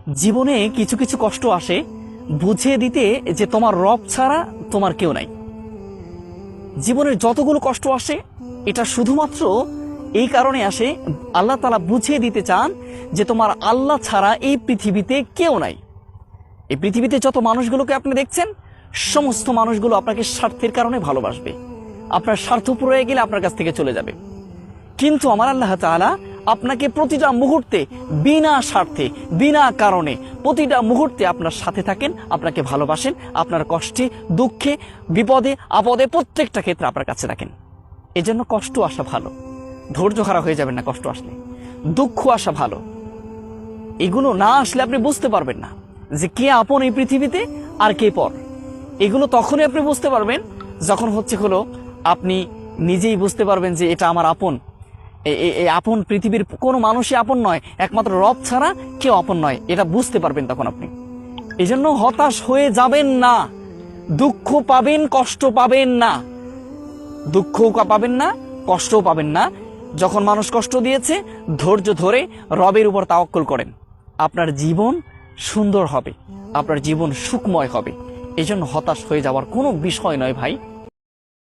জীবনে কিছু কিছু কষ্ট আসে বুঝিয়ে দিতে যে তোমার রব ছাড়া তোমার কেউ নাই। জীবনের যতগুলো কষ্ট আসে এটা শুধুমাত্র এই কারণে আসে, আল্লাহ তাআলা বুঝিয়ে দিতে চান যে তোমার আল্লাহ ছাড়া এই পৃথিবীতে কেউ নাই। এই পৃথিবীতে যত মানুষগুলোকে আপনি দেখছেন, সমস্ত মানুষগুলো আপনাকে স্বার্থের কারণে ভালোবাসবে, আপনার স্বার্থ পুরো হয়ে গেলে আপনার কাছ থেকে চলে যাবে। কিন্তু আমার আল্লাহ তাআলা আপনাকে প্রতিটা মুহূর্তে বিনা স্বার্থে, বিনা কারণে, প্রতিটা মুহূর্তে আপনার সাথে থাকেন, আপনাকে ভালোবাসেন, আপনার কষ্টে, দুঃখে, বিপদে, আপদে প্রত্যেকটা ক্ষেত্রে আপনার কাছে রাখেন। এজন্য কষ্ট আসা ভালো, ধৈর্য হারা হয়ে যাবেন না কষ্ট আসলে। দুঃখ আসা ভালো, এগুলো না আসলে আপনি বুঝতে পারবেন না যে কে আপন এই পৃথিবীতে আর কে পর। এগুলো তখনই আপনি বুঝতে পারবেন যখন হলো আপনি নিজেই বুঝতে পারবেন যে এটা আমার আপন। এই আপন পৃথিবীর কোনো মানুষই আপন নয়, একমাত্র রব ছাড়া কেউ আপন নয়, এটা বুঝতে পারবেন তখন আপনি। এই জন্য হতাশ হয়ে যাবেন না, দুঃখ পাবেন, কষ্ট পাবেন না, দুঃখও পাবেন না, কষ্টও পাবেন না। যখন মানুষ কষ্ট দিয়েছে ধৈর্য ধরে রবের উপর তাওয়াক্কুল করেন, আপনার জীবন সুন্দর হবে, আপনার জীবন সুখময় হবে। এই জন্য হতাশ হয়ে যাওয়ার কোনো বিষয় নয় ভাই।